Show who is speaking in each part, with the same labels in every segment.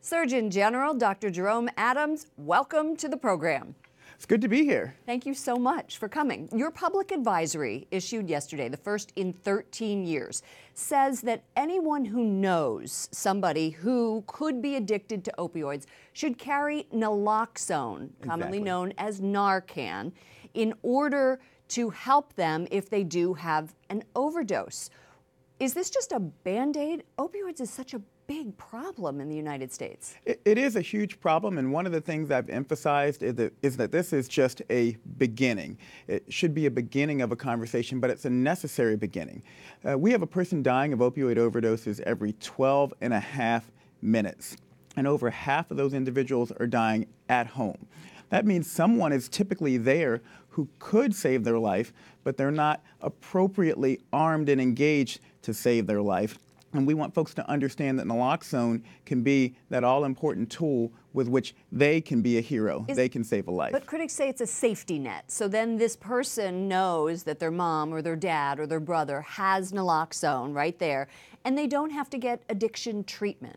Speaker 1: Surgeon General Dr. Jerome Adams, welcome to the program.
Speaker 2: It's good to be here.
Speaker 1: Thank you so much for coming. Your public advisory issued yesterday, the first in 13 years, says that anyone who knows somebody who could be addicted to opioids should carry naloxone, commonly known as Narcan, in order to help them if they do have an overdose. Is this just a Band-Aid? Opioids is such a big problem in the United States.
Speaker 2: It is a huge problem, and one of the things I've emphasized is that this is just a beginning. It should be a beginning of a conversation, but it's a necessary beginning. We have a person dying of opioid overdoses every 12 and a half minutes, and over half of those individuals are dying at home. That means someone is typically there who could save their life, but they're not appropriately armed and engaged to save their life. And we want folks to understand that naloxone can be that all-important tool with which they can be a hero. They can save a life.
Speaker 1: But critics say it's a safety net. So then this person knows that their mom or their dad or their brother has naloxone right there, and they don't have to get addiction treatment.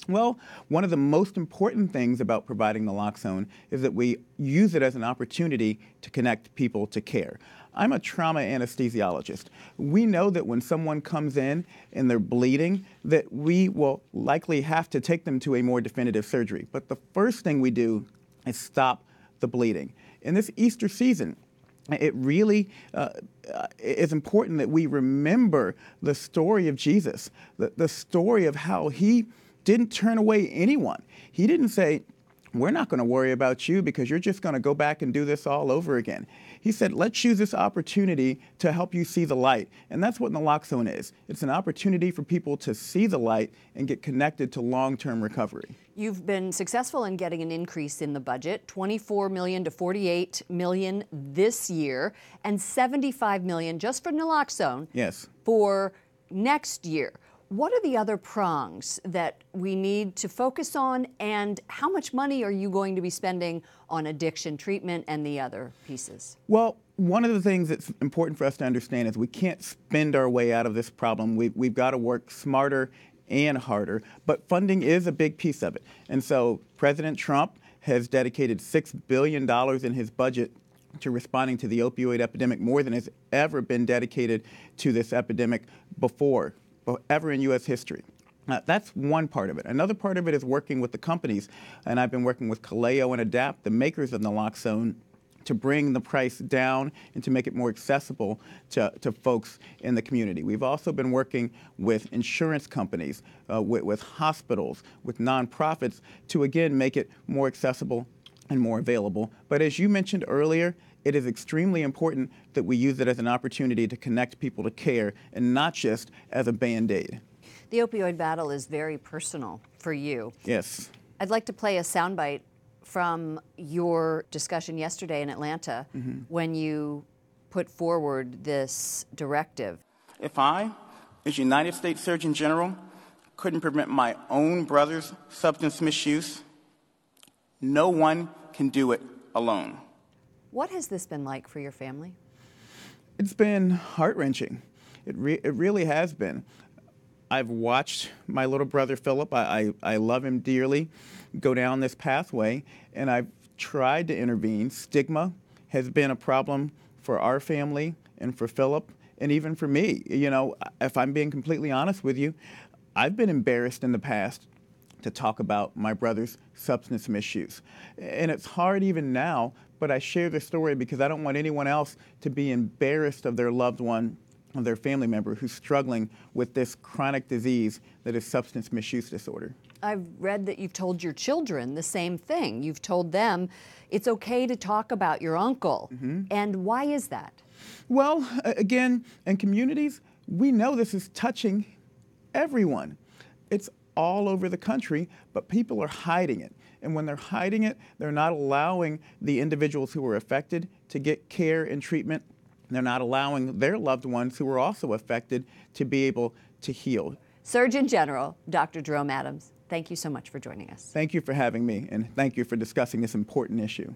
Speaker 2: Well, one of the most important things about providing naloxone is that we use it as an opportunity to connect people to care. I'm a trauma anesthesiologist. We know that when someone comes in and they're bleeding, that we will likely have to take them to a more definitive surgery. But the first thing we do is stop the bleeding. In this Easter season, it really is important that we remember the story of Jesus, the story of how he didn't turn away anyone. He didn't say, we're not going to worry about you because you're just going to go back and do this all over again. He said, let's use this opportunity to help you see the light. And that's what naloxone is. It's an opportunity for people to see the light and get connected to long-term recovery.
Speaker 1: You've been successful in getting an increase in the budget, $24 million to $48 million this year, and $75 million just for naloxone.
Speaker 2: Yes.
Speaker 1: For next year. What are the other prongs that we need to focus on, and how much money are you going to be spending on addiction treatment and the other pieces?
Speaker 2: Well, one of the things that's important for us to understand is we can't spend our way out of this problem. We've got to work smarter and harder, but funding is a big piece of it. And so President Trump has dedicated $6 billion in his budget to responding to the opioid epidemic, more than has ever been dedicated to this epidemic before. Ever in U.S. history. That's one part of it. Another part of it is working with the companies, and I've been working with Kaleo and Adapt, the makers of naloxone, to bring the price down and to make it more accessible to folks in the community. We've also been working with insurance companies, with hospitals, with nonprofits to, again, make it more accessible and more available. But as you mentioned earlier, it is extremely important that we use it as an opportunity to connect people to care and not just as a Band-Aid.
Speaker 1: The opioid battle is very personal for you.
Speaker 2: Yes.
Speaker 1: I'd like to play a soundbite from your discussion yesterday in Atlanta when you put forward this directive.
Speaker 3: If I, as United States Surgeon General, couldn't prevent my own brother's substance misuse, no one can do it alone.
Speaker 1: What has this been like for your family?
Speaker 2: It's been heart-wrenching. It really has been. I've watched my little brother Philip, I love him dearly, go down this pathway, and I've tried to intervene. Stigma has been a problem for our family and for Philip and even for me. You know, if I'm being completely honest with you, I've been embarrassed in the past to talk about my brother's substance misuse. And it's hard even now, but I share the story because I don't want anyone else to be embarrassed of their loved one, of their family member who's struggling with this chronic disease that is substance misuse disorder.
Speaker 1: I've read that you've told your children the same thing. You've told them it's okay to talk about your uncle. And why is that?
Speaker 2: Well, again, in communities, we know this is touching everyone. It's all over the country, but people are hiding it. And when they're hiding it, they're not allowing the individuals who are affected to get care and treatment. They're not allowing their loved ones who are also affected to be able to heal.
Speaker 1: Surgeon General Dr. Jerome Adams, thank you so much for joining us.
Speaker 2: Thank you for having me, and thank you for discussing this important issue.